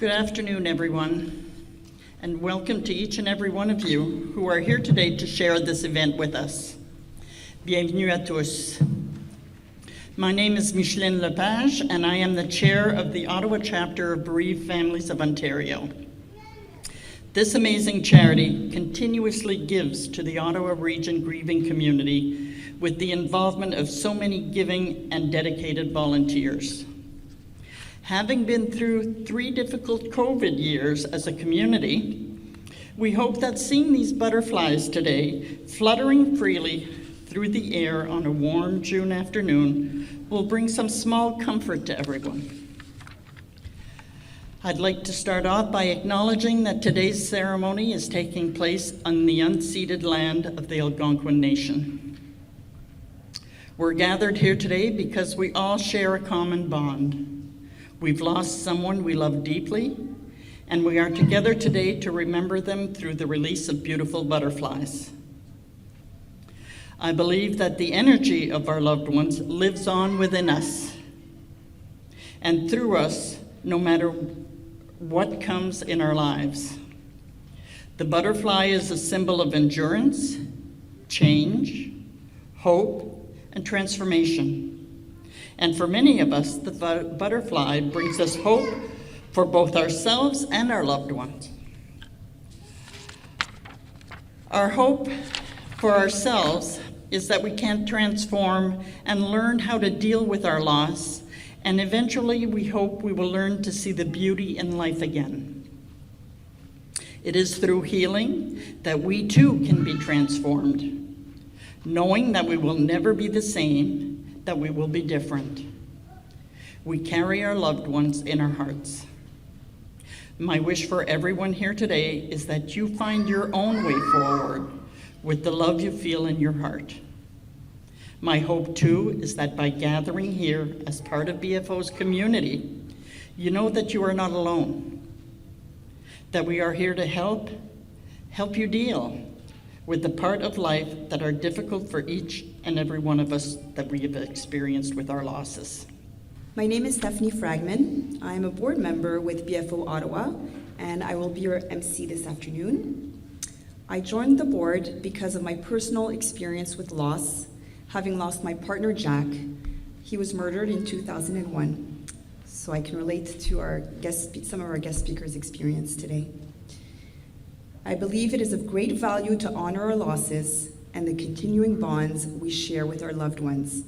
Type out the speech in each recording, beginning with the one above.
Good afternoon, everyone, and welcome to each and every one of you who are here today to share this event with us. Bienvenue à tous. My name is Micheline Lepage, and I am the chair of the Ottawa chapter of Bereaved Families of Ontario. This amazing charity continuously gives to the Ottawa Region grieving community with the involvement of so many giving and dedicated volunteers. Having been through 3 difficult COVID years as a community, we hope that seeing these butterflies today fluttering freely through the air on a warm June afternoon will bring some small comfort to everyone. I'd like to start off by acknowledging that today's ceremony is taking place on the unceded land of the Algonquin Nation. We're gathered here today because we all share a common bond. We've lost someone we love deeply, and we are together today to remember them through the release of beautiful butterflies. I believe that the energy of our loved ones lives on within us and through us, no matter what comes in our lives. The butterfly is a symbol of endurance, change, hope, and transformation. And for many of us, the butterfly brings us hope for both ourselves and our loved ones. Our hope for ourselves is that we can transform and learn how to deal with our loss, and eventually we hope we will learn to see the beauty in life again. It is through healing that we too can be transformed, knowing that we will never be the same, that we will be different. We carry our loved ones in our hearts. My wish for everyone here today is that you find your own way forward with the love you feel in your heart. My hope too is that by gathering here as part of BFO's community, you know that you are not alone, that we are here to help you deal with the part of life that are difficult for each and every one of us that we have experienced with our losses. My name is Stephanie Fragman. I am a board member with BFO Ottawa, and I will be your MC this afternoon. I joined the board because of my personal experience with loss, having lost my partner Jack. He was murdered in 2001, so I can relate to some of our guest speakers' experience today. I believe it is of great value to honor our losses and the continuing bonds we share with our loved ones.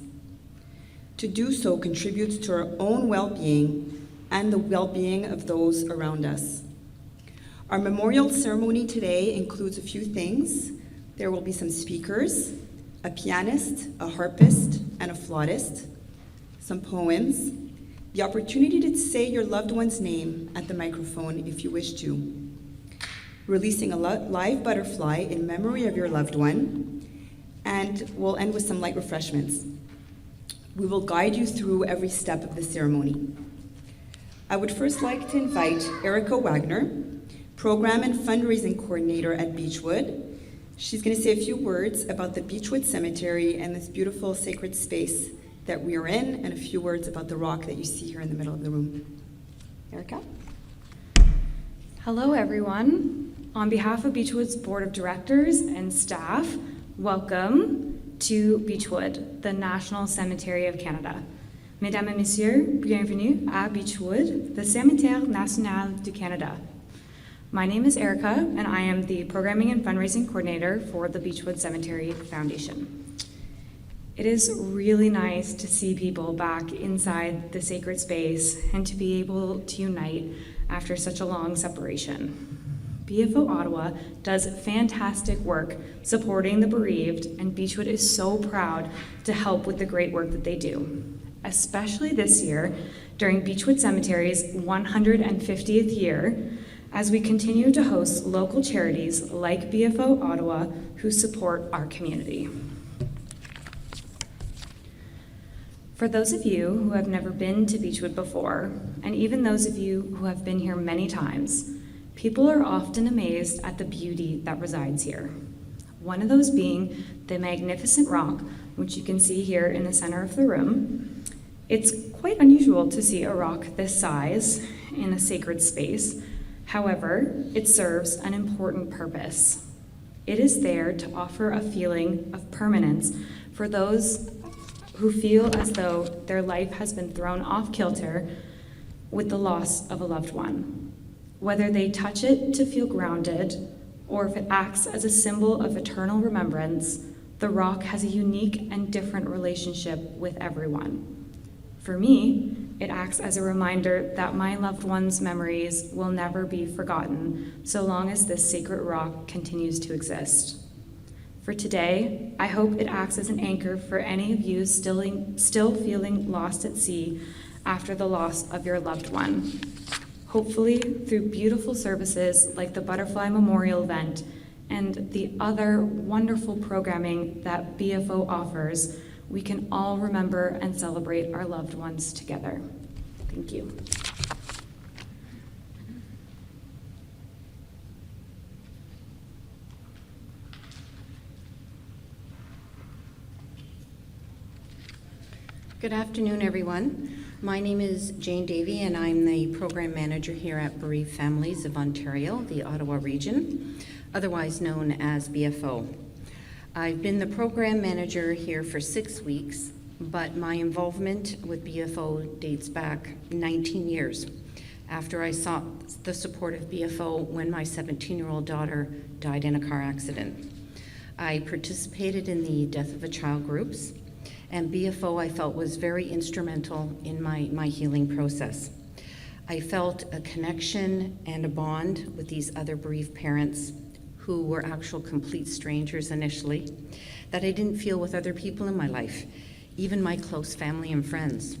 To do so contributes to our own well-being and the well-being of those around us. Our memorial ceremony today includes a few things. There will be some speakers, a pianist, a harpist, and a flautist, some poems, the opportunity to say your loved one's name at the microphone if you wish to, releasing a live butterfly in memory of your loved one, and we'll end with some light refreshments. We will guide you through every step of the ceremony. I would first like to invite Erica Wagner, Program and Fundraising Coordinator at Beechwood. She's going to say a few words about the Beechwood Cemetery and this beautiful sacred space that we are in, and a few words about the rock that you see here in the middle of the room. Erica? Hello, everyone. On behalf of Beechwood's Board of Directors and staff, welcome to Beechwood, the National Cemetery of Canada. Mesdames et Messieurs, bienvenue à Beechwood, the Cimetière National du Canada. My name is Erica, and I am the Programming and Fundraising Coordinator for the Beechwood Cemetery Foundation. It is really nice to see people back inside the sacred space and to be able to unite after such a long separation. BFO Ottawa does fantastic work supporting the bereaved, and Beechwood is so proud to help with the great work that they do, especially this year during Beechwood Cemetery's 150th year, as we continue to host local charities like BFO Ottawa who support our community. For those of you who have never been to Beechwood before, and even those of you who have been here many times, people are often amazed at the beauty that resides here. One of those being the magnificent rock, which you can see here in the center of the room. It's quite unusual to see a rock this size in a sacred space. However, it serves an important purpose. It is there to offer a feeling of permanence for those who feel as though their life has been thrown off kilter with the loss of a loved one. Whether they touch it to feel grounded, or if it acts as a symbol of eternal remembrance, the rock has a unique and different relationship with everyone. For me, it acts as a reminder that my loved one's memories will never be forgotten so long as this sacred rock continues to exist. For today, I hope it acts as an anchor for any of you still feeling lost at sea after the loss of your loved one. Hopefully, through beautiful services like the Butterfly Memorial event and the other wonderful programming that BFO offers, we can all remember and celebrate our loved ones together. Thank you. Good afternoon, everyone. My name is Jane Davey, and I'm the Program Manager here at Bereaved Families of Ontario, the Ottawa region, otherwise known as BFO. I've been the Program Manager here for 6 weeks, but my involvement with BFO dates back 19 years after I sought the support of BFO when my 17-year-old daughter died in a car accident. I participated in the Death of a Child groups, and BFO I felt was very instrumental in my healing process. I felt a connection and a bond with these other bereaved parents who were actual complete strangers initially, that I didn't feel with other people in my life, even my close family and friends.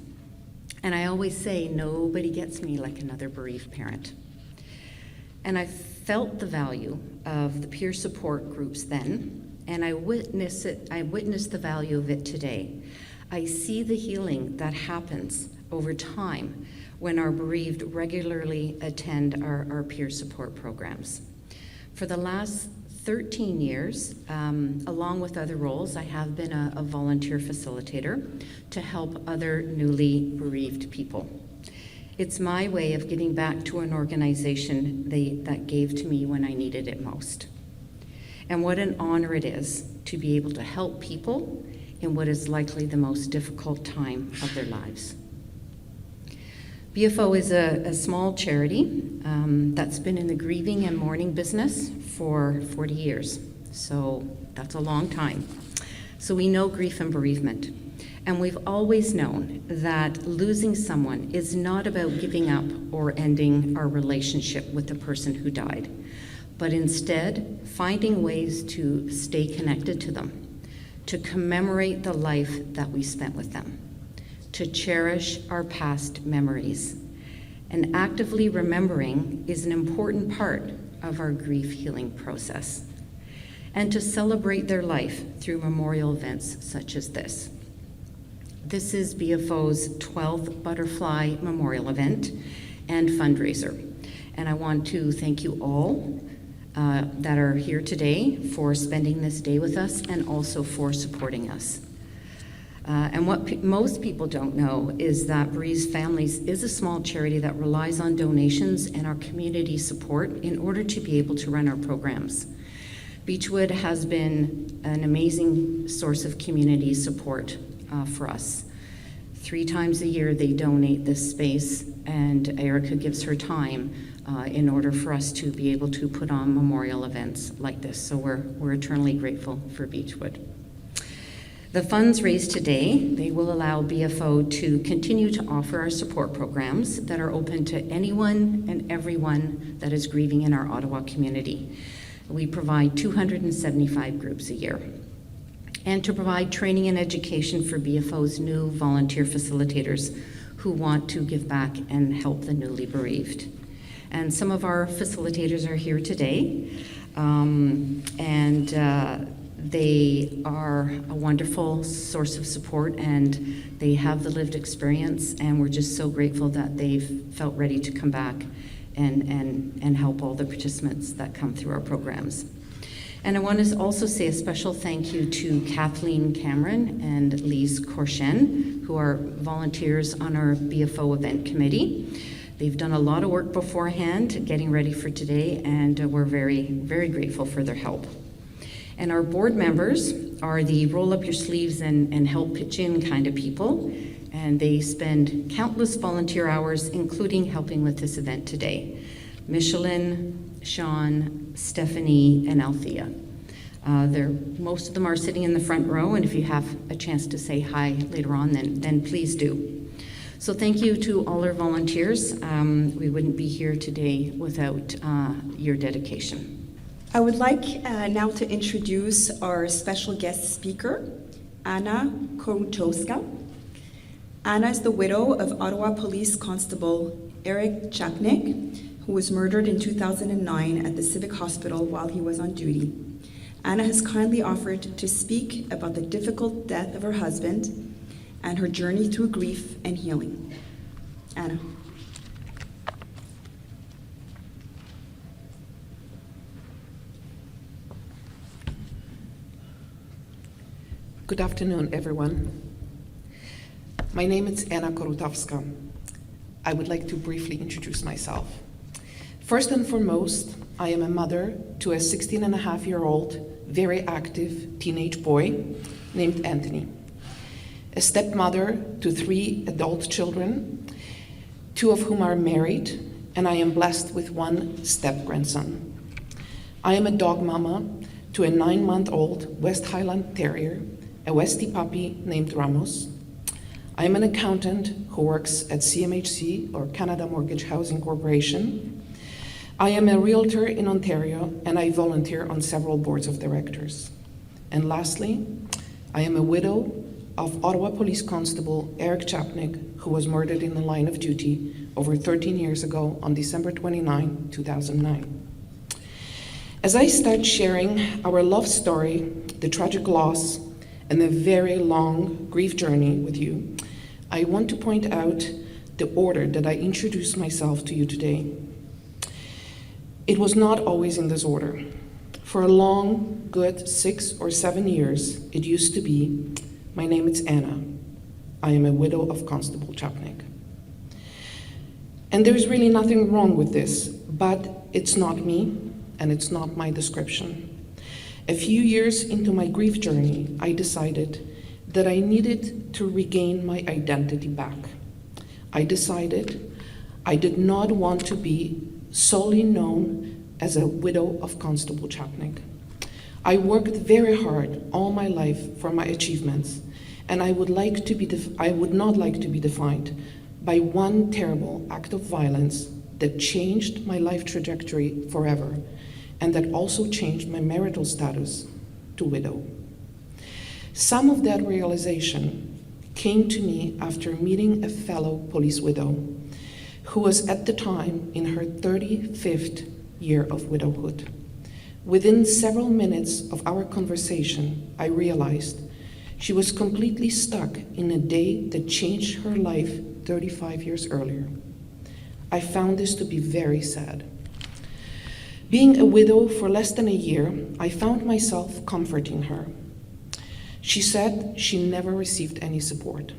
And I always say, nobody gets me like another bereaved parent. And I felt the value of the peer support groups then, and I witnessed the value of it today. I see the healing that happens over time when our bereaved regularly attend our peer support programs. For the last 13 years, along with other roles, I have been a volunteer facilitator to help other newly bereaved people. It's my way of giving back to an organization that gave to me when I needed it most. And what an honor it is to be able to help people in what is likely the most difficult time of their lives. BFO is a small charity that's been in the grieving and mourning business for 40 years. So that's a long time. So we know grief and bereavement. And we've always known that losing someone is not about giving up or ending our relationship with the person who died, but instead finding ways to stay connected to them, to commemorate the life that we spent with them, to cherish our past memories. And actively remembering is an important part of our grief healing process, and to celebrate their life through memorial events such as this. This is BFO's 12th Butterfly Memorial event and fundraiser. And I want to thank you all that are here today for spending this day with us and also for supporting us. And what most people don't know is that Bereaved Families is a small charity that relies on donations and our community support in order to be able to run our programs. Beechwood has been an amazing source of community support for us. 3 times a year they donate this space, and Erica gives her time in order for us to be able to put on memorial events like this. So we're eternally grateful for Beechwood. The funds raised today, they will allow BFO to continue to offer our support programs that are open to anyone and everyone that is grieving in our Ottawa community. We provide 275 groups a year. And to provide training and education for BFO's new volunteer facilitators who want to give back and help the newly bereaved. And some of our facilitators are here today, they are a wonderful source of support, and they have the lived experience, and we're just so grateful that they've felt ready to come back and help all the participants that come through our programs. And I want to also say a special thank you to Kathleen Cameron and Lise Corshen, who are volunteers on our BFO event committee. They've done a lot of work beforehand getting ready for today, and we're very, very grateful for their help. And our board members are the roll up your sleeves and help pitch in kind of people, and they spend countless volunteer hours, including helping with this event today. Michelin, Sean, Stephanie, and Althea. Most of them are sitting in the front row, and if you have a chance to say hi later on, then please do. So thank you to all our volunteers. We wouldn't be here today without your dedication. I would like now to introduce our special guest speaker, Anna Korutowska. Anna is the widow of Ottawa Police Constable Eric Chapnik, who was murdered in 2009 at the Civic Hospital while he was on duty. Anna has kindly offered to speak about the difficult death of her husband and her journey through grief and healing. Anna. Good afternoon, everyone. My name is Anna Korutowska. I would like to briefly introduce myself. First and foremost, I am a mother to a 16-and-a-half-year-old, very active teenage boy named Anthony, a stepmother to 3 adult children, 2 of whom are married, and I am blessed with 1 step-grandson. I am a dog mama to a 9-month-old West Highland Terrier, a Westie puppy named Ramos. I am an accountant who works at CMHC, or Canada Mortgage Housing Corporation. I am a realtor in Ontario, and I volunteer on several boards of directors. And lastly, I am a widow of Ottawa Police Constable Eric Chapnik, who was murdered in the line of duty over 13 years ago on December 29, 2009. As I start sharing our love story, the tragic loss, and the very long grief journey with you, I want to point out the order that I introduced myself to you today. It was not always in this order. For a long, good 6 or 7 years, it used to be, my name is Anna. I am a widow of Constable Chapnik. And there's really nothing wrong with this, but it's not me, and it's not my description. A few years into my grief journey, I decided that I needed to regain my identity back. I decided I did not want to be solely known as a widow of Constable Chapnik. I worked very hard all my life for my achievements, and I would not like to be defined by one terrible act of violence that changed my life trajectory forever, and that also changed my marital status to widow. Some of that realization came to me after meeting a fellow police widow who was at the time in her 35th year of widowhood. Within several minutes of our conversation, I realized she was completely stuck in a day that changed her life 35 years earlier. I found this to be very sad. Being a widow for less than a year, I found myself comforting her. She said she never received any support.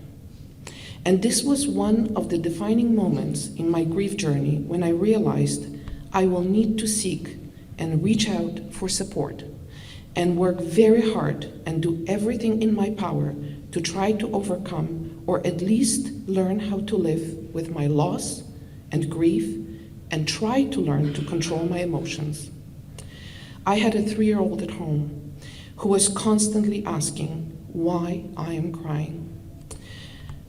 And this was one of the defining moments in my grief journey when I realized I will need to seek and reach out for support and work very hard and do everything in my power to try to overcome or at least learn how to live with my loss and grief and try to learn to control my emotions. I had a 3-year-old at home who was constantly asking why I am crying.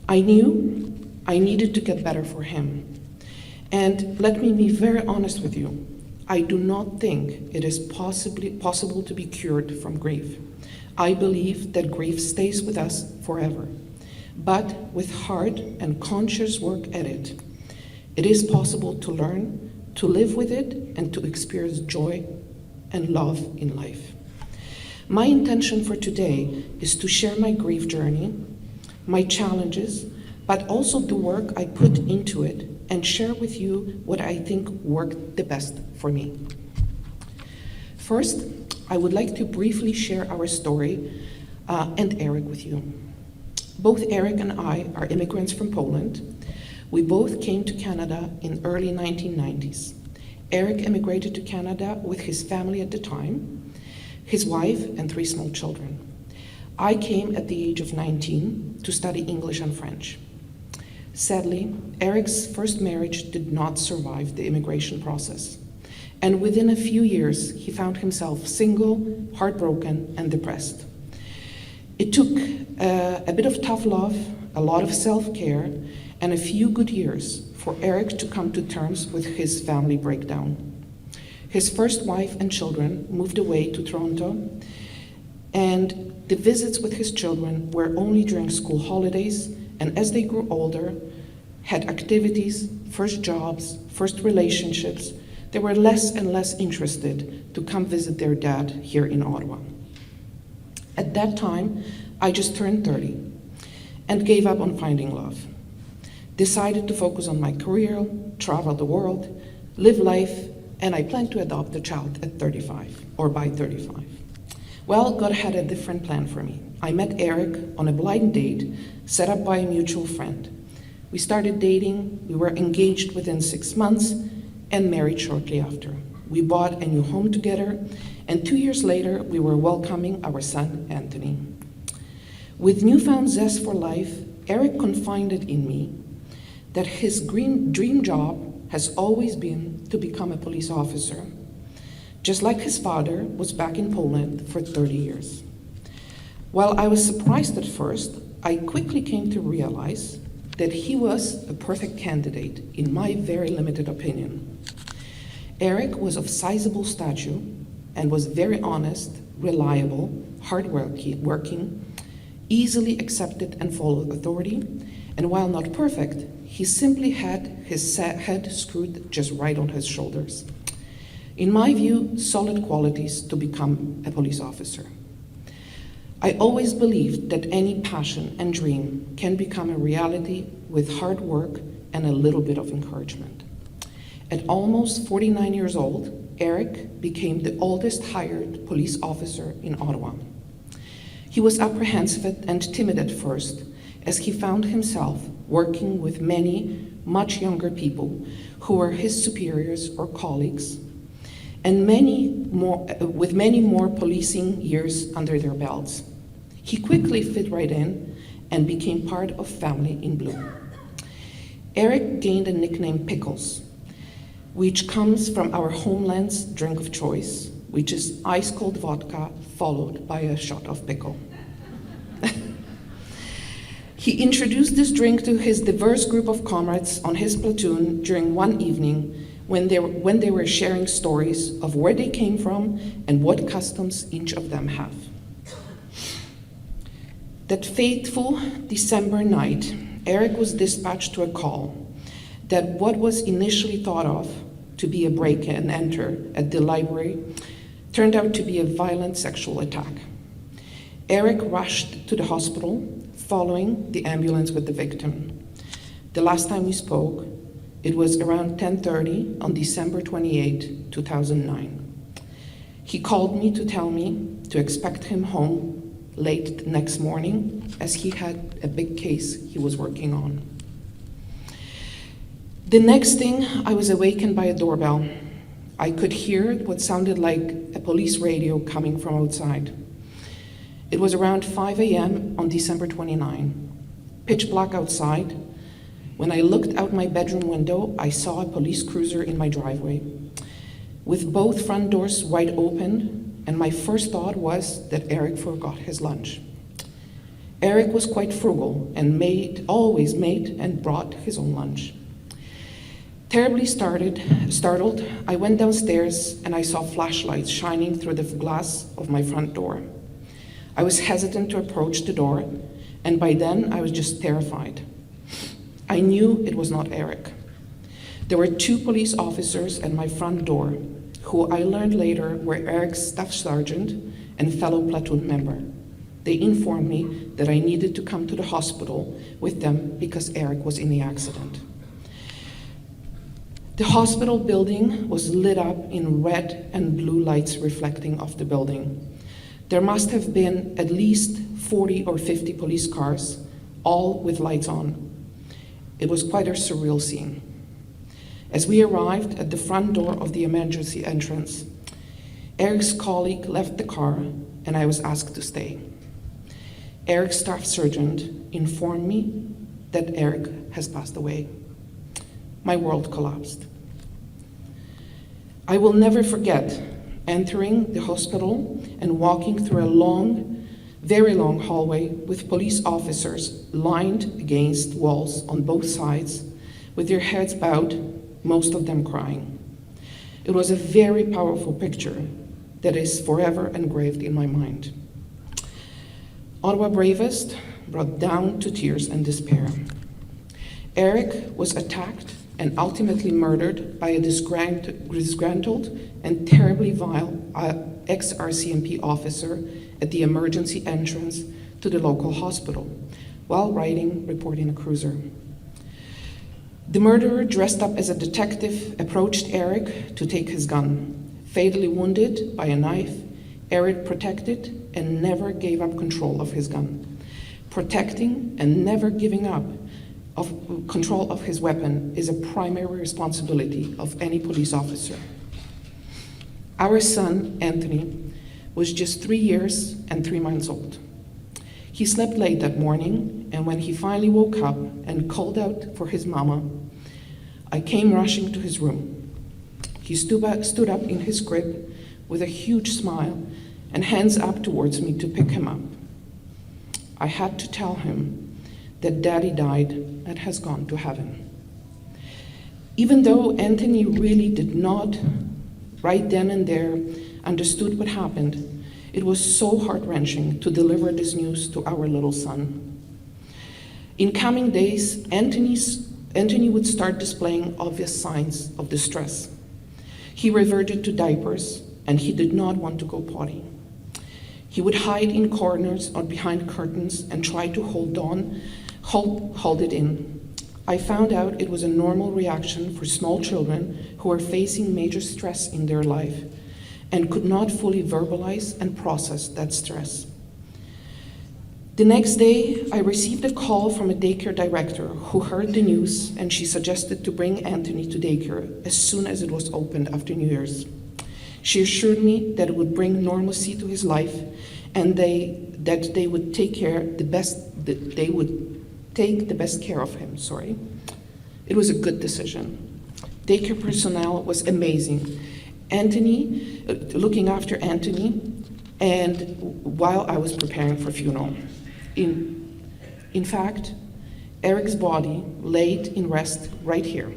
I knew I needed to get better for him. And let me be very honest with you, I do not think it is possible to be cured from grief. I believe that grief stays with us forever. But with hard and conscious work at it, it is possible to learn, to live with it, and to experience joy and love in life. My intention for today is to share my grief journey, my challenges, but also the work I put into it, and share with you what I think worked the best for me. First, I would like to briefly share our story and Eric with you. Both Eric and I are immigrants from Poland. We both came to Canada in early 1990s. Eric immigrated to Canada with his family at the time, his wife and 3 small children. I came at the age of 19 to study English and French. Sadly, Eric's first marriage did not survive the immigration process, and within a few years, he found himself single, heartbroken, and depressed. It took a bit of tough love, a lot of self-care, and a few good years for Eric to come to terms with his family breakdown. His first wife and children moved away to Toronto, and the visits with his children were only during school holidays, and as they grew older, had activities, first jobs, first relationships, they were less and less interested to come visit their dad here in Ottawa. At that time, I just turned 30 and gave up on finding love. Decided to focus on my career, travel the world, live life, and I planned to adopt a child at 35, or by 35. Well, God had a different plan for me. I met Eric on a blind date set up by a mutual friend. We started dating, we were engaged within 6 months, and married shortly after. We bought a new home together, and 2 years later, we were welcoming our son, Anthony. With newfound zest for life, Eric confided in me that his dream job has always been to become a police officer, just like his father was back in Poland for 30 years. While I was surprised at first, I quickly came to realize that he was a perfect candidate, in my very limited opinion. Eric was of sizable stature and was very honest, reliable, hardworking, easily accepted and followed authority, and while not perfect, he simply had his head screwed just right on his shoulders. In my view, solid qualities to become a police officer. I always believed that any passion and dream can become a reality with hard work and a little bit of encouragement. At almost 49 years old, Eric became the oldest hired police officer in Ottawa. He was apprehensive and timid at first, as he found himself working with many much younger people who were his superiors or colleagues, and with many more policing years under their belts. He quickly fit right in and became part of Family in Blue. Eric gained a nickname Pickles, which comes from our homeland's drink of choice, which is ice-cold vodka followed by a shot of pickle. He introduced this drink to his diverse group of comrades on his platoon during one evening when they were sharing stories of where they came from and what customs each of them have. That fateful December night, Eric was dispatched to a call that what was initially thought of to be a break and enter at the library turned out to be a violent sexual attack. Eric rushed to the hospital following the ambulance with the victim. The last time we spoke, it was around 10:30 on December 28, 2009. He called me to tell me to expect him home late the next morning, as he had a big case he was working on. The next thing, I was awakened by a doorbell. I could hear what sounded like a police radio coming from outside. It was around 5 a.m. on December 29, pitch black outside. When I looked out my bedroom window, I saw a police cruiser in my driveway, with both front doors wide open, and my first thought was that Eric forgot his lunch. Eric was quite frugal and always made and brought his own lunch. Terribly startled, I went downstairs and I saw flashlights shining through the glass of my front door. I was hesitant to approach the door, and by then I was just terrified. I knew it was not Eric. There were 2 police officers at my front door, who I learned later were Eric's staff sergeant and fellow platoon member. They informed me that I needed to come to the hospital with them because Eric was in the accident. The hospital building was lit up in red and blue lights reflecting off the building. There must have been at least 40 or 50 police cars, all with lights on. It was quite a surreal scene. As we arrived at the front door of the emergency entrance, Eric's colleague left the car and I was asked to stay. Eric's staff sergeant informed me that Eric has passed away. My world collapsed. I will never forget entering the hospital and walking through a long, very long hallway with police officers lined against walls on both sides, with their heads bowed, most of them crying. It was a very powerful picture that is forever engraved in my mind. Ottawa Bravest brought down to tears and despair. Eric was attacked and ultimately murdered by a disgruntled and terribly vile ex-RCMP officer at the emergency entrance to the local hospital while reporting a cruiser. The murderer, dressed up as a detective, approached Eric to take his gun. Fatally wounded by a knife, Eric protected and never gave up control of his gun. Protecting and never giving up of control of his weapon is a primary responsibility of any police officer. Our son, Anthony, was just 3 years and 3 months old. He slept late that morning, and when he finally woke up and called out for his mama, I came rushing to his room. He stood up in his crib with a huge smile and hands up towards me to pick him up. I had to tell him that Daddy died and has gone to heaven. Even though Anthony really did not, right then and there, understood what happened, it was so heart-wrenching to deliver this news to our little son. In coming days, Anthony would start displaying obvious signs of distress. He reverted to diapers, and he did not want to go potty. He would hide in corners or behind curtains and try to hold it in. I found out it was a normal reaction for small children who are facing major stress in their life and could not fully verbalize and process that stress. The next day, I received a call from a daycare director who heard the news, and she suggested to bring Anthony to daycare as soon as it was opened after New Year's. She assured me that it would bring normalcy to his life and that they would take the best care of him. It was a good decision. Daycare personnel was amazing. Looking after Anthony, and while I was preparing for funeral. In fact, Eric's body laid in rest right here,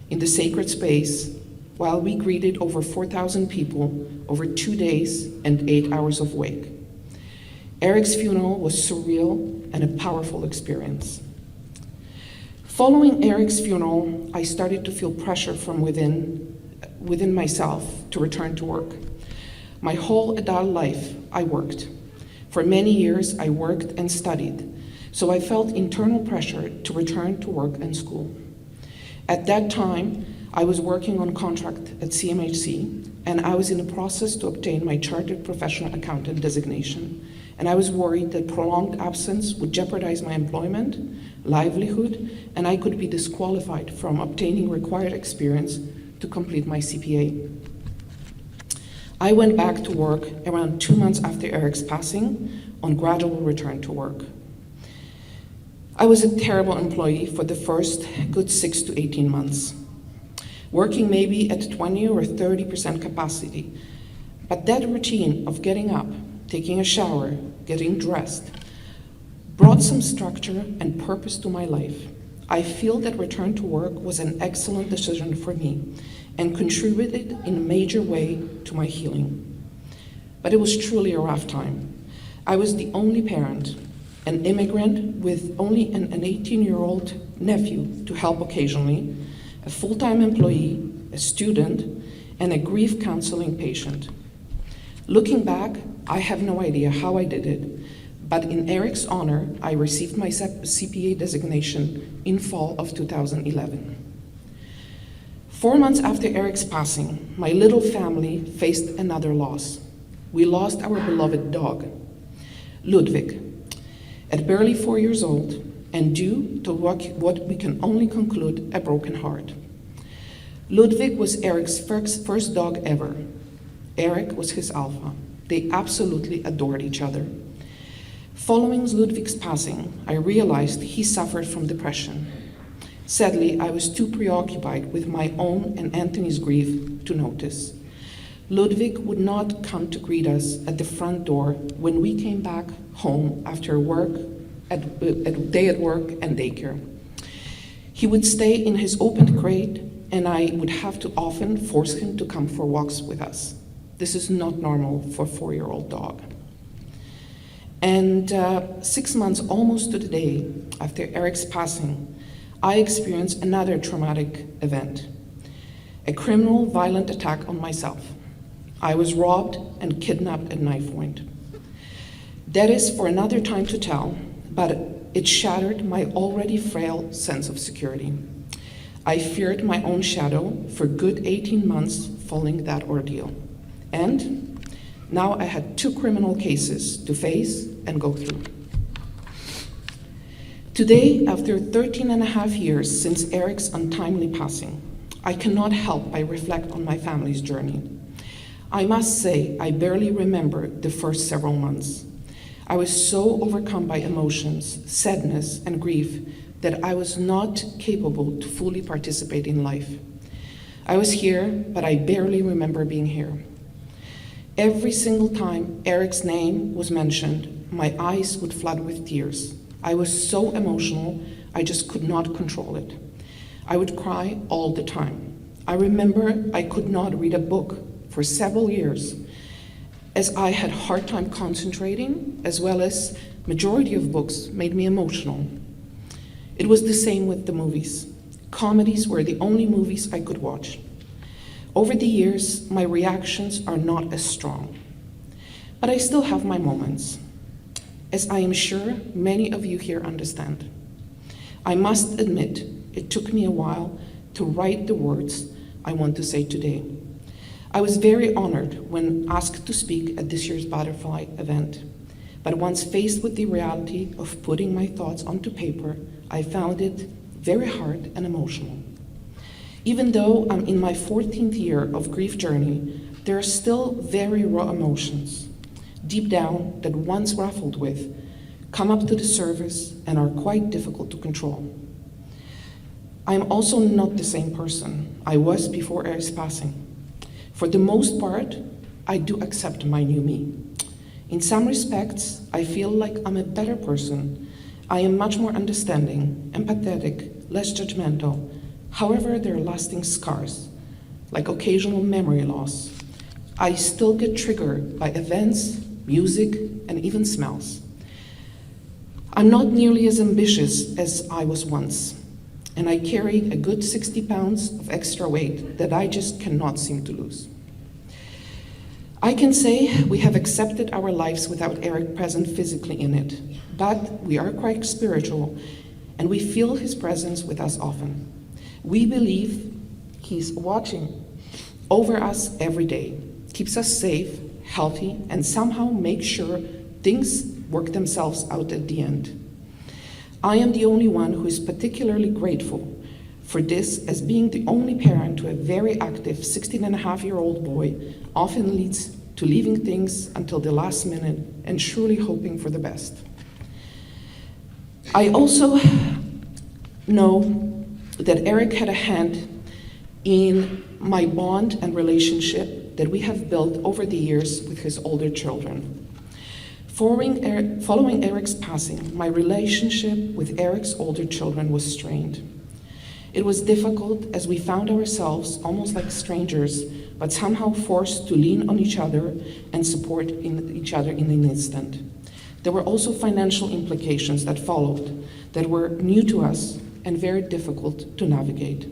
in the sacred space, while we greeted over 4,000 people over 2 days and 8 hours of wake. Eric's funeral was surreal and a powerful experience. Following Eric's funeral, I started to feel pressure from within myself to return to work. My whole adult life, I worked. For many years, I worked and studied, so I felt internal pressure to return to work and school. At that time, I was working on contract at CMHC, and I was in the process to obtain my Chartered Professional Accountant designation, and I was worried that prolonged absence would jeopardize my employment, livelihood, and I could be disqualified from obtaining required experience to complete my CPA. I went back to work around 2 months after Eric's passing on gradual return to work. I was a terrible employee for the first good 6 to 18 months, working maybe at 20 or 30% capacity. But that routine of getting up, taking a shower, getting dressed, brought some structure and purpose to my life. I feel that return to work was an excellent decision for me and contributed in a major way to my healing. But it was truly a rough time. I was the only parent, an immigrant with only an 18-year-old nephew to help occasionally, a full-time employee, a student, and a grief counseling patient. Looking back, I have no idea how I did it, but in Eric's honor, I received my CPA designation in fall of 2011. 4 months after Eric's passing, my little family faced another loss. We lost our beloved dog, Ludwig. At barely 4 years old, and due to what we can only conclude a broken heart. Ludwig was Eric's first dog ever. Eric was his alpha. They absolutely adored each other. Following Ludwig's passing, I realized he suffered from depression. Sadly, I was too preoccupied with my own and Anthony's grief to notice. Ludwig would not come to greet us at the front door when we came back home after a day at work and daycare. He would stay in his open crate, and I would have to often force him to come for walks with us. This is not normal for a 4-year-old dog. And 6 months almost to the day after Eric's passing, I experienced another traumatic event, a criminal violent attack on myself. I was robbed and kidnapped at knife point. That is for another time to tell, but it shattered my already frail sense of security. I feared my own shadow for good 18 months following that ordeal. And now I had 2 criminal cases to face and go through. Today, after 13 and a half years since Eric's untimely passing, I cannot help but reflect on my family's journey. I must say, I barely remember the first several months. I was so overcome by emotions, sadness, and grief that I was not capable to fully participate in life. I was here, but I barely remember being here. Every single time Eric's name was mentioned, my eyes would flood with tears. I was so emotional, I just could not control it. I would cry all the time. I remember I could not read a book for several years, as I had a hard time concentrating, as well as majority of books made me emotional. It was the same with the movies. Comedies were the only movies I could watch. Over the years, my reactions are not as strong, but I still have my moments, as I am sure many of you here understand. I must admit, it took me a while to write the words I want to say today. I was very honored when asked to speak at this year's Butterfly event, but once faced with the reality of putting my thoughts onto paper, I found it very hard and emotional. Even though I'm in my 14th year of grief journey, there are still very raw emotions, deep down that once wrestled with, come up to the surface and are quite difficult to control. I'm also not the same person I was before Eric's passing. For the most part, I do accept my new me. In some respects, I feel like I'm a better person. I am much more understanding, empathetic, less judgmental. However, there are lasting scars, like occasional memory loss. I still get triggered by events, music, and even smells. I'm not nearly as ambitious as I was once, and I carry a good 60 pounds of extra weight that I just cannot seem to lose. I can say we have accepted our lives without Eric present physically in it, but we are quite spiritual, and we feel his presence with us often. We believe he's watching over us every day, keeps us safe, healthy, and somehow makes sure things work themselves out at the end. I am the only one who is particularly grateful for this, as being the only parent to a very active 16-and-a-half-year-old boy often leads to leaving things until the last minute and surely hoping for the best. I also know that Eric had a hand in my bond and relationship that we have built over the years with his older children. Following Eric's passing, my relationship with Eric's older children was strained. It was difficult as we found ourselves almost like strangers, but somehow forced to lean on each other and support each other in an instant. There were also financial implications that followed that were new to us and very difficult to navigate.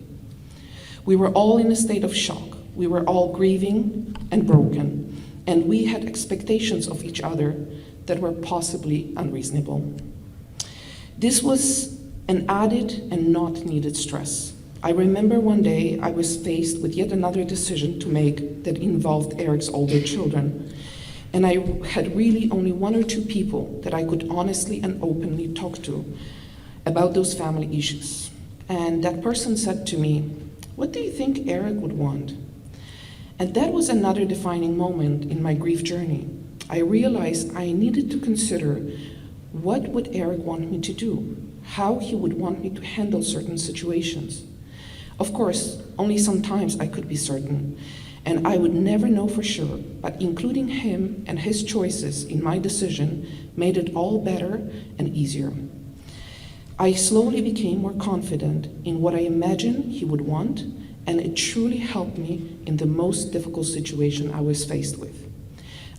We were all in a state of shock. We were all grieving and broken, and we had expectations of each other that were possibly unreasonable. This was an added and not needed stress. I remember one day I was faced with yet another decision to make that involved Eric's older children, and I had really only 1 or 2 people that I could honestly and openly talk to about those family issues. And that person said to me, "What do you think Eric would want?" And that was another defining moment in my grief journey. I realized I needed to consider what would Eric want me to do, how he would want me to handle certain situations. Of course, only sometimes I could be certain, and I would never know for sure, but including him and his choices in my decision made it all better and easier. I slowly became more confident in what I imagined he would want, and it truly helped me in the most difficult situation I was faced with.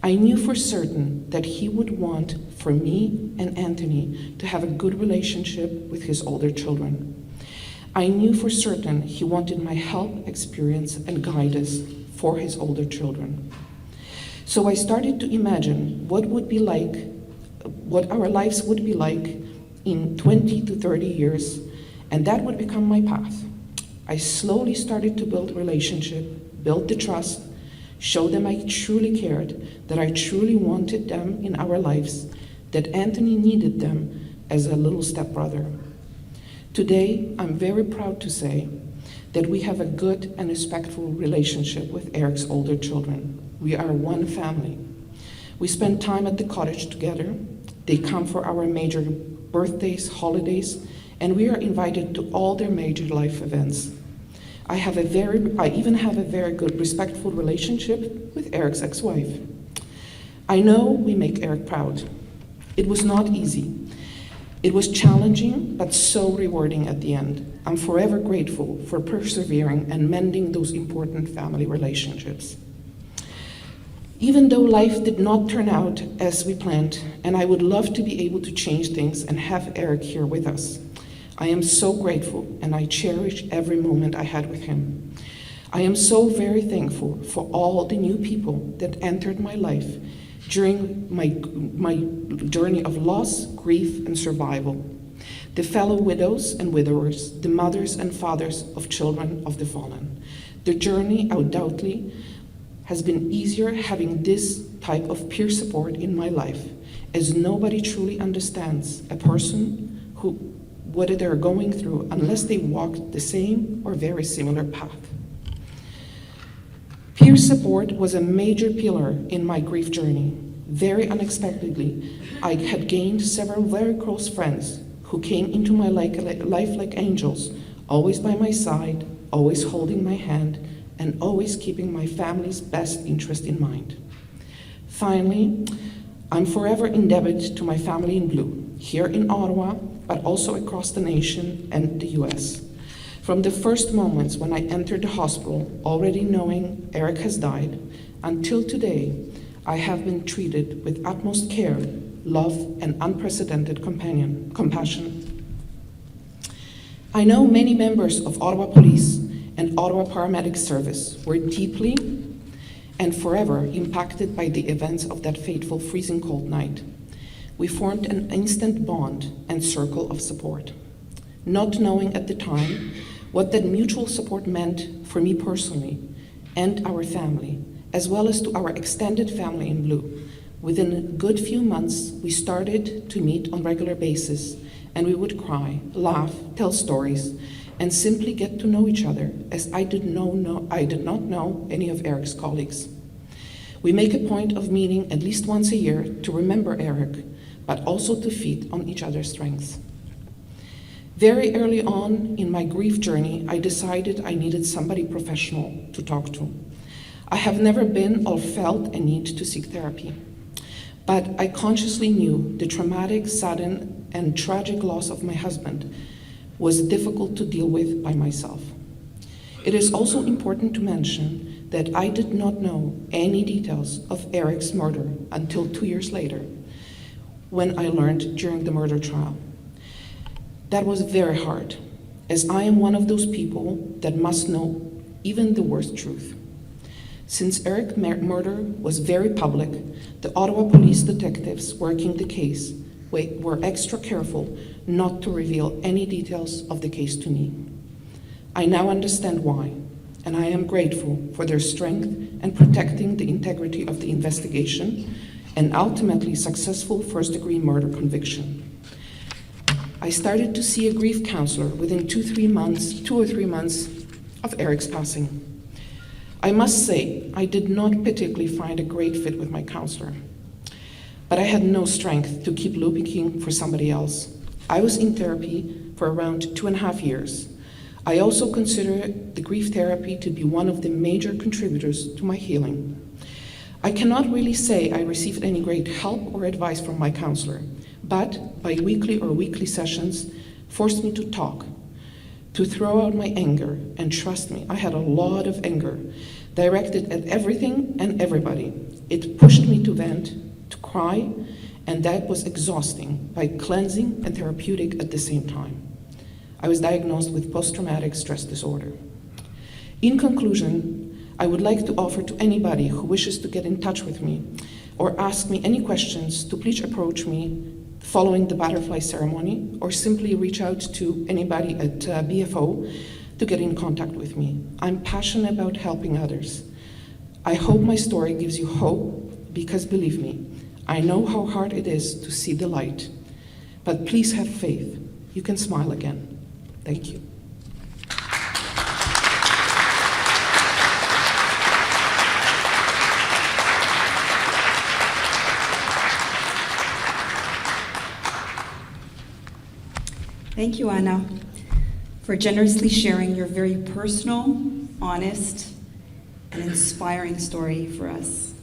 I knew for certain that he would want for me and Anthony to have a good relationship with his older children. I knew for certain he wanted my help, experience, and guidance for his older children. So I started to imagine what our lives would be like in 20 to 30 years, and that would become my path. I slowly started to build a relationship, build the trust, show them I truly cared, that I truly wanted them in our lives, that Anthony needed them as a little stepbrother. Today, I'm very proud to say that we have a good and respectful relationship with Eric's older children. We are one family. We spend time at the cottage together. They come for our major birthdays, holidays, and we are invited to all their major life events. I even have a very good, respectful relationship with Eric's ex-wife. I know we make Eric proud. It was not easy. It was challenging, but so rewarding at the end. I'm forever grateful for persevering and mending those important family relationships. Even though life did not turn out as we planned, and I would love to be able to change things and have Eric here with us, I am so grateful, and I cherish every moment I had with him. I am so very thankful for all the new people that entered my life during my journey of loss, grief, and survival. The fellow widows and widowers, the mothers and fathers of children of the fallen. The journey undoubtedly has been easier having this type of peer support in my life, as nobody truly understands a person what they're going through unless they walk the same or very similar path. Peer support was a major pillar in my grief journey. Very unexpectedly, I had gained several very close friends who came into my life like angels, always by my side, always holding my hand, and always keeping my family's best interest in mind. Finally, I'm forever indebted to my family in blue, here in Ottawa, but also across the nation and the US. From the first moments when I entered the hospital, already knowing Eric has died, until today, I have been treated with utmost care, love, and unprecedented compassion. I know many members of Ottawa Police and Ottawa Paramedic Service were deeply and forever impacted by the events of that fateful freezing cold night. We formed an instant bond and circle of support, not knowing at the time what that mutual support meant for me personally and our family, as well as to our extended family in blue. Within a good few months, we started to meet on a regular basis, and we would cry, laugh, tell stories, and simply get to know each other, as I did not know any of Eric's colleagues. We make a point of meeting at least once a year to remember Eric, but also to feed on each other's strengths. Very early on in my grief journey, I decided I needed somebody professional to talk to. I have never been or felt a need to seek therapy, but I consciously knew the traumatic, sudden, and tragic loss of my husband was difficult to deal with by myself. It is also important to mention that I did not know any details of Eric's murder until 2 years later, when I learned during the murder trial. That was very hard, as I am one of those people that must know even the worst truth. Since Eric's murder was very public, the Ottawa police detectives working the case were extra careful not to reveal any details of the case to me. I now understand why, and I am grateful for their strength in protecting the integrity of the investigation and ultimately successful first-degree murder conviction. I started to see a grief counselor within 2 or 3 months of Eric's passing. I must say, I did not particularly find a great fit with my counselor, but I had no strength to keep looking for somebody else. I was in therapy for around 2.5 years. I also consider the grief therapy to be one of the major contributors to my healing. I cannot really say I received any great help or advice from my counselor, but bi-weekly or weekly sessions forced me to talk, to throw out my anger, and trust me, I had a lot of anger, directed at everything and everybody. It pushed me to vent, to cry, and that was exhausting, by cleansing and therapeutic at the same time. I was diagnosed with post-traumatic stress disorder. In conclusion, I would like to offer to anybody who wishes to get in touch with me or ask me any questions to please approach me following the butterfly ceremony, or simply reach out to anybody at BFO to get in contact with me. I'm passionate about helping others. I hope my story gives you hope, because believe me, I know how hard it is to see the light. But please have faith. You can smile again. Thank you. Thank you, Anna, for generously sharing your very personal, honest, and inspiring story for us.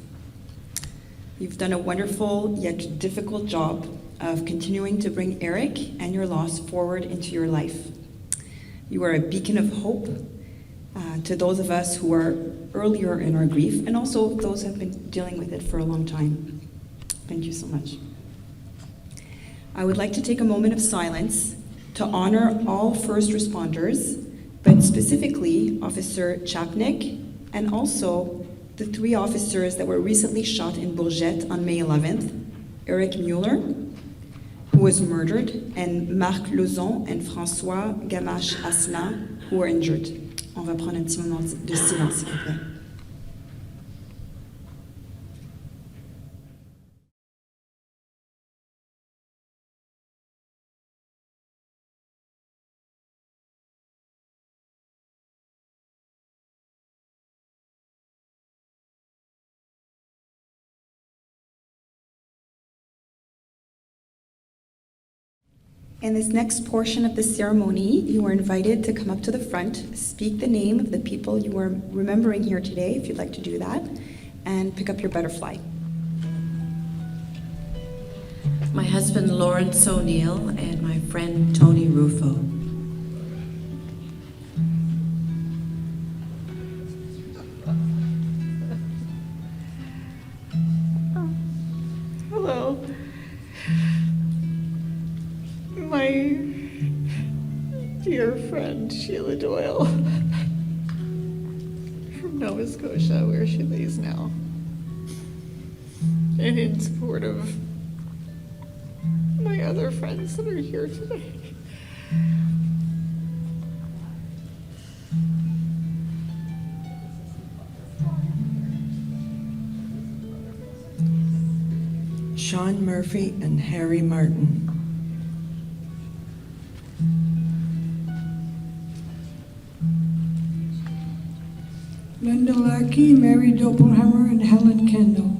You've done a wonderful yet difficult job of continuing to bring Eric and your loss forward into your life. You are a beacon of hope to those of us who are earlier in our grief, and also those who have been dealing with it for a long time. Thank you so much. I would like to take a moment of silence to honor all first responders, but specifically Officer Chapnik, and also the 3 officers that were recently shot in Bourget on May 11th, Eric Mueller, who was murdered, and Marc Lezon and François Gamache-Asselin, who were injured. On va prendre un petit moment de silence, s'il vous plaît. In this next portion of the ceremony, you are invited to come up to the front, speak the name of the people you are remembering here today, if you'd like to do that, and pick up your butterfly. My husband Lawrence O'Neill and my friend Tony Rufo. Hello. My dear friend Sheila Doyle from Nova Scotia, where she lays now, and in support of my other friends that are here today. Sean Murphy and Harry Martin. Linda Lackey, Mary Doppelhammer, and Helen Kendall.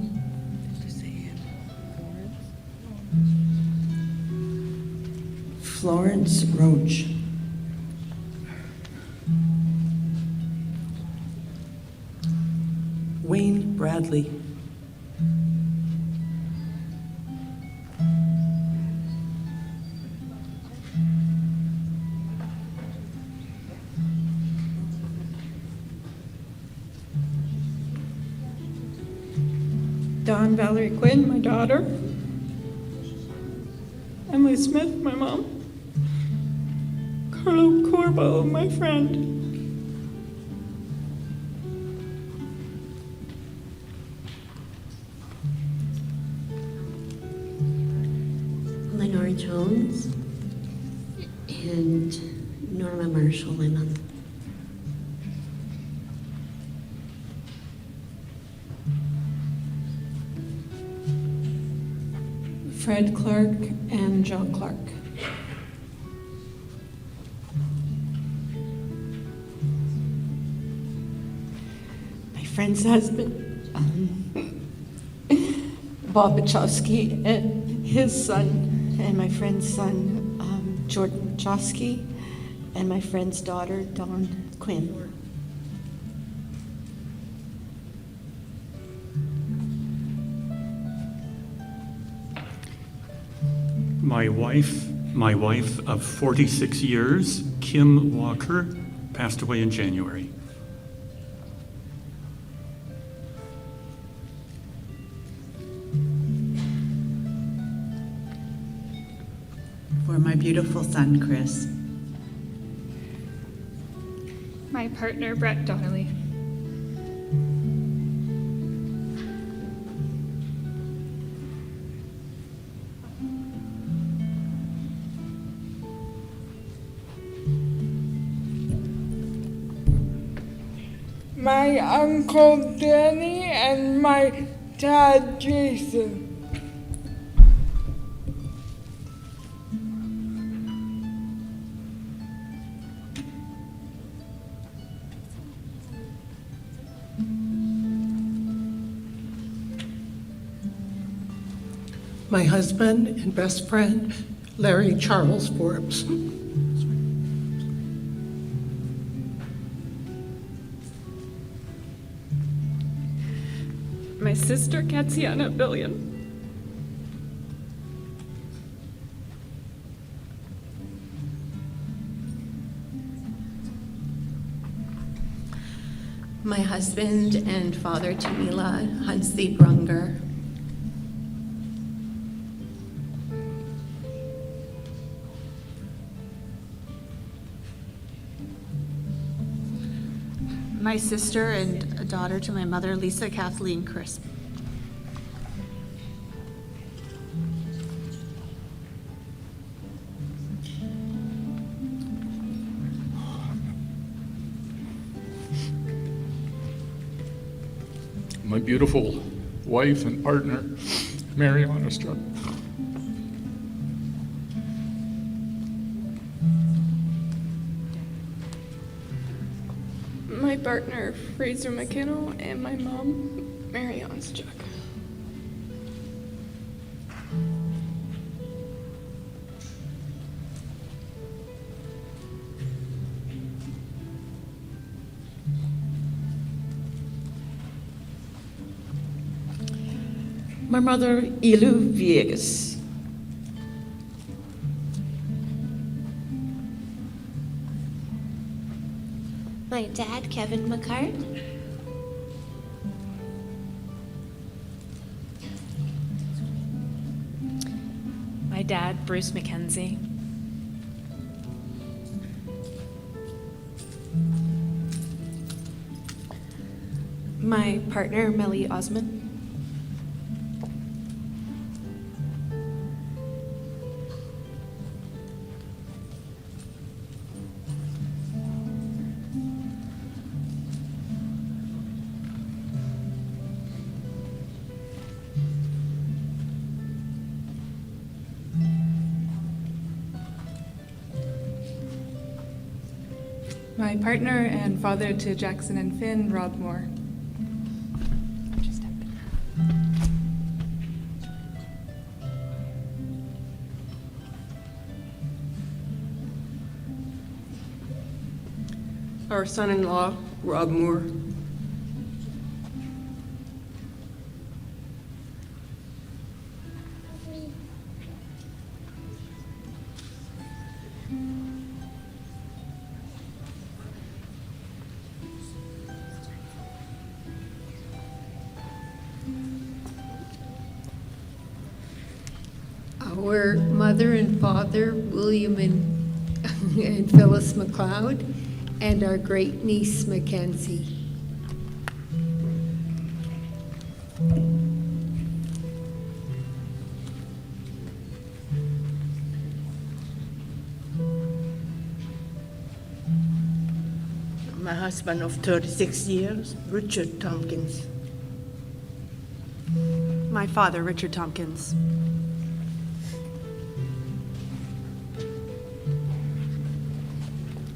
Florence Roach. Wayne Bradley. Dawn Valerie Quinn, my daughter. Emily Smith, my mom. Carlo Corbo, my friend. Lenore Jones and Norma Marshall Lennon. Fred Clark and John Clark. friend's husband, Bob Wachowski, and his son, and my friend's son, Jordan Wachowski, and my friend's daughter, Dawn Quinn. My wife of 46 years, Kim Walker, passed away in January. For my beautiful son, Chris. My partner, Brett Donnelly. My uncle Danny and my dad Jason. My husband and best friend, Larry Charles Forbes. My sister, Katsiana Billion. My husband and father to Mila, Hansi Brunger. My sister and a daughter to my mother, Lisa Kathleen Crisp. My beautiful wife and partner, Mary Onestruck. My partner, Fraser McKinnell, and my mom, Mary Onstruck. My mother, Ilu Viegas. My dad, Kevin McCart. My dad, Bruce McKenzie. My partner, Melly Osmond. My partner and father to Jackson and Finn, Rob Moore. Our son-in-law, Rob Moore. Our mother and father, William and Phyllis McLeod, and our great niece, Mackenzie. My husband of 36 years, Richard Tompkins. My father, Richard Tompkins.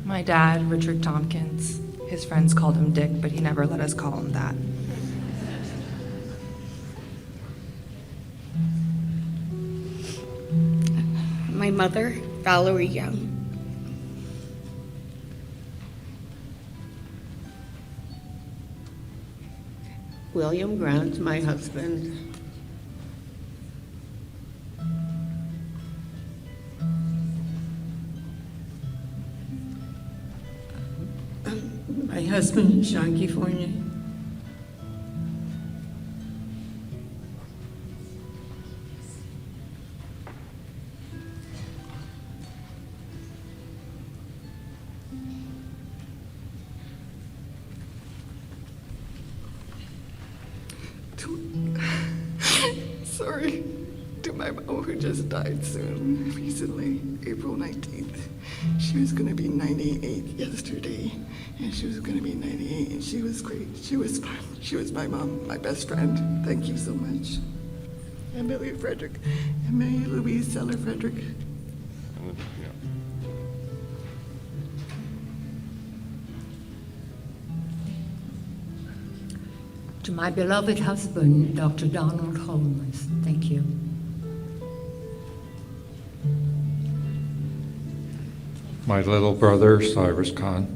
My dad, Richard Tompkins. His friends called him Dick, but he never let us call him that. My mother, Valerie Young. William Grant, my husband. My husband, Jean-Guy Fournier. Sorry to my mom who just died soon, recently, April 19th. She was going to be 98 yesterday, and she was going to be 98, and she was great. She was fun. She was my mom, my best friend. Thank you so much. Emily Frederick, and Mary Louise Seller Frederick. To my beloved husband, Dr. Donald Holmes, thank you. My little brother, Cyrus Khan.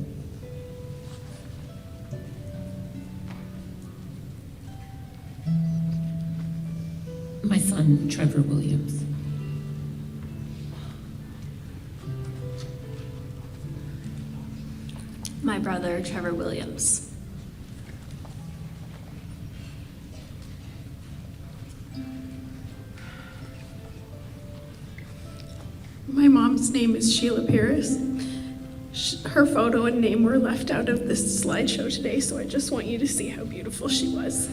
My son, Trevor Williams. My brother, Trevor Williams. My mom's name is Sheila Paris. Her photo and name were left out of this slideshow today, so I just want you to see how beautiful she was.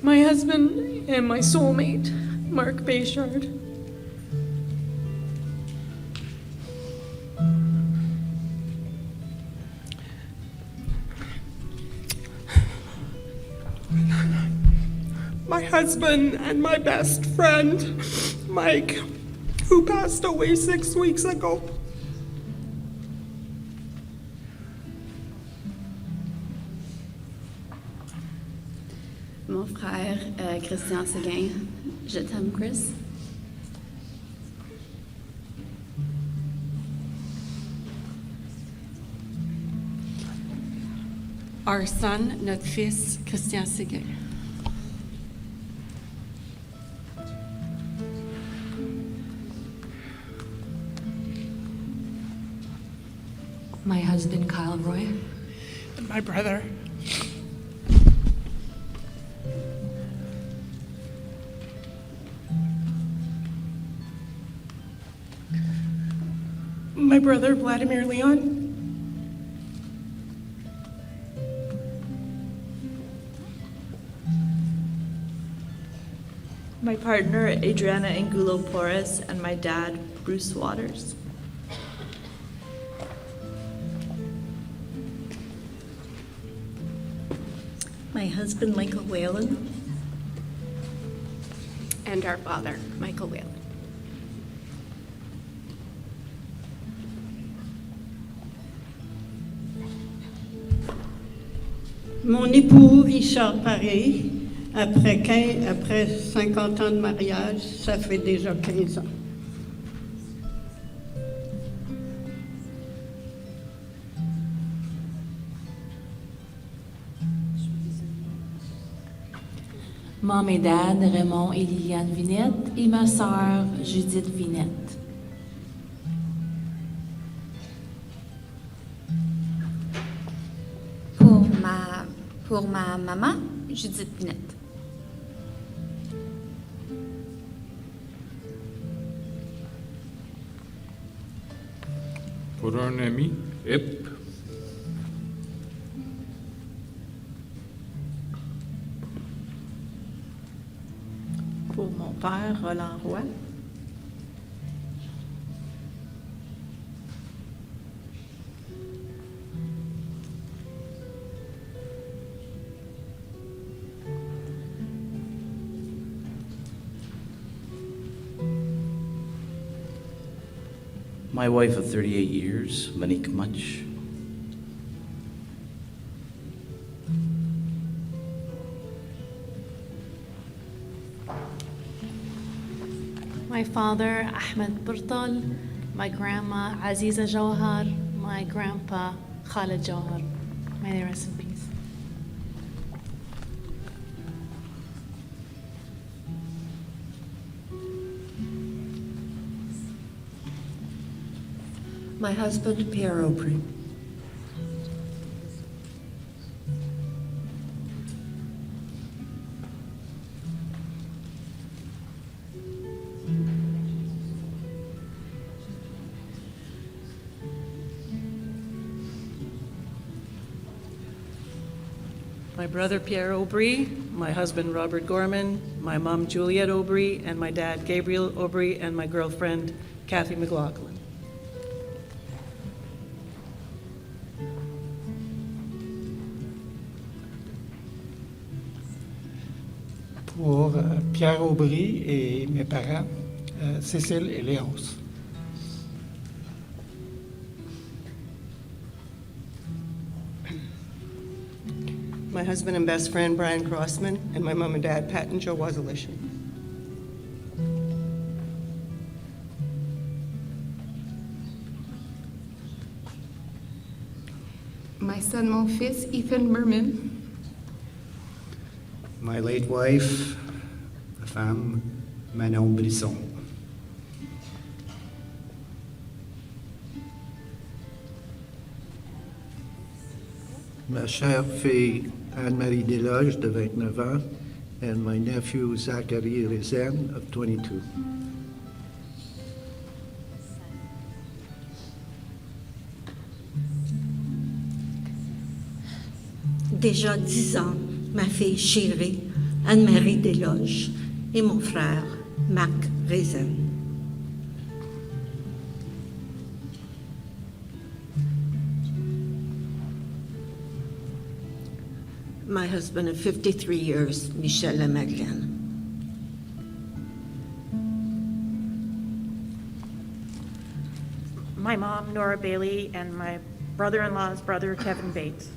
My husband and my soulmate, Mark Bayshard. My husband and my best friend, Mike, who passed away 6 weeks ago. Mon frère, Christian Séguin. Je t'aime, Chris. Our son, notre fils, Christian Séguin. My husband, Kyle Roy. And my brother. My brother, Vladimir Leon. My partner, Adriana Angulo Porras, and my dad, Bruce Waters. My husband, Michael Whalen. And our father, Michael Whalen. Mon époux, Richard Paré, après 50 ans de mariage, ça fait déjà 15 ans. Mom et dad, Raymond et Liliane Vinette, et ma sœur, Judith Vinette. Pour ma maman, Judith Vinette. Pour un ami, Ip. Pour mon père, Roland Roy. My wife of 38 years, Monique Much. My father, Ahmed Burtal. My grandma, Aziza Jawhar. My grandpa, Khalid Jawhar. May they rest in peace. My husband, Pierre Aubry. My brother Pierre Aubry, my husband Robert Gorman, my mom Juliette Aubry, and my dad Gabriel Aubry, and my girlfriend Kathy McLaughlin. Pour Pierre Aubry et mes parents, Cécile et Léonce. My husband and best friend, Brian Crossman, and my mom and dad, Pat and Joe Wazelishin. My son, mon fils, Ethan Merman. My late wife, la femme, Manon Brisson. Ma chère fille, Anne-Marie Desloges, de 29 ans, and my nephew, Zachary Rezen, of 22. Déjà 10 ans, ma fille chérie, Anne-Marie Desloges, et mon frère, Marc Rezen. My husband of 53 years, Michel Lamarienne. My mom, Nora Bailey, and my brother-in-law's brother, Kevin Bates.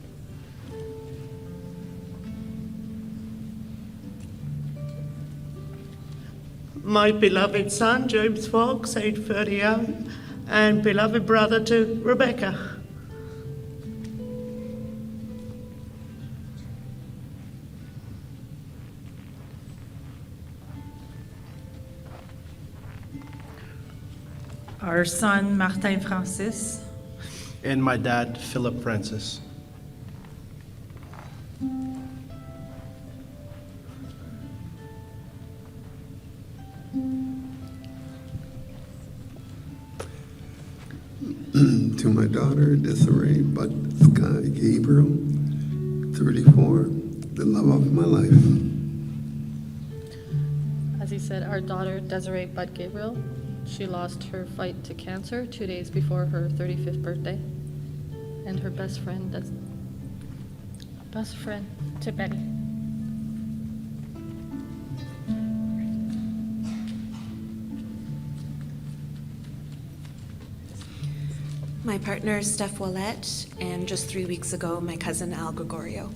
My beloved son, James Fox, age 30, and beloved brother to Rebecca. Our son, Martin Francis. And my dad, Philip Francis. To my daughter, Desiree Bud Sky Gabriel, 34, the love of my life. As he said, our daughter, Desiree Bud Gabriel, she lost her fight to cancer 2 days before her 35th birthday. And her best friend, to Betty. My partner, Steph Willette, and just 3 weeks ago, my cousin, Al Gregorio.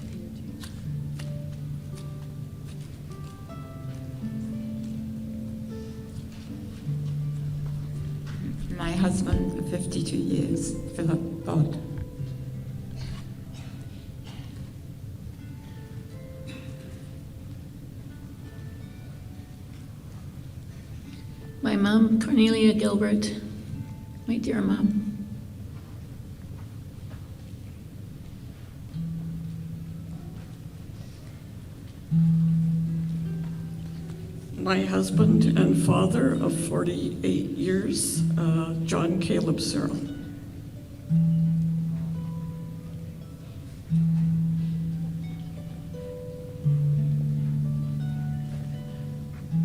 My husband of 52 years, Philip Bod. My mom, Cornelia Gilbert, my dear mom. My husband and father of 48 years, John Caleb Searle.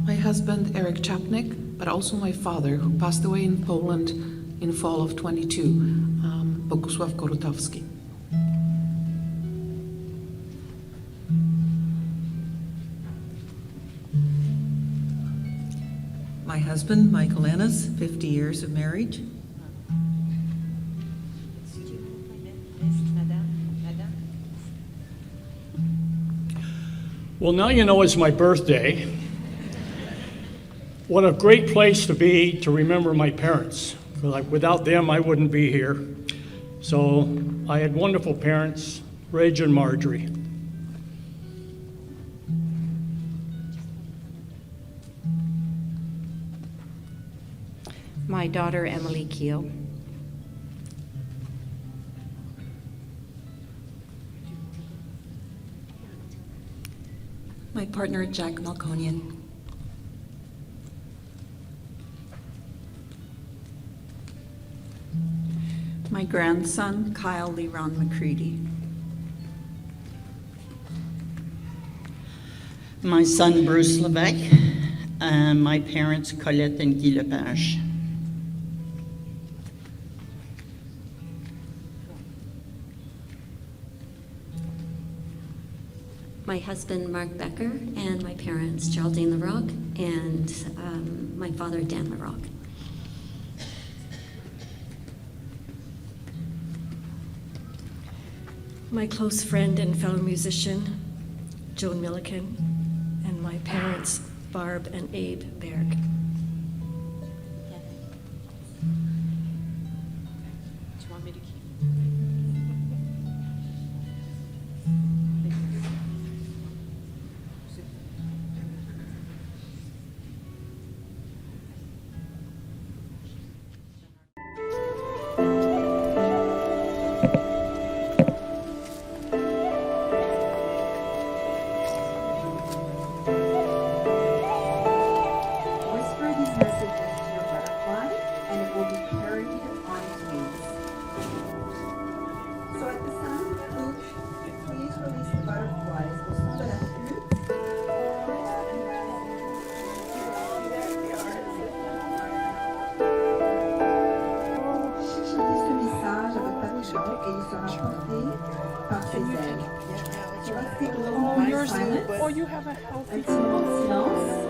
My husband, Eric Chapnik, but also my father, who passed away in Poland in fall of 22, Bogusław Korutowski. My husband, Michael Ennis, 50 years of marriage. Well, now you know it's my birthday. What a great place to be to remember my parents. Without them, I wouldn't be here. So I had wonderful parents, Reg and Marjorie. My daughter, Emily Keel. My partner, Jack Malconian. My grandson, Kyle Leron McCready. My son, Bruce Levesque, and my parents, Colette and Guy Lepage. My husband, Mark Becker, and my parents, Geraldine LaRocque, and my father, Dan LaRocque. My close friend and fellow musician, Joan Milliken, and my parents, Barb and Abe Berg. Oh, yours, but you have a healthy.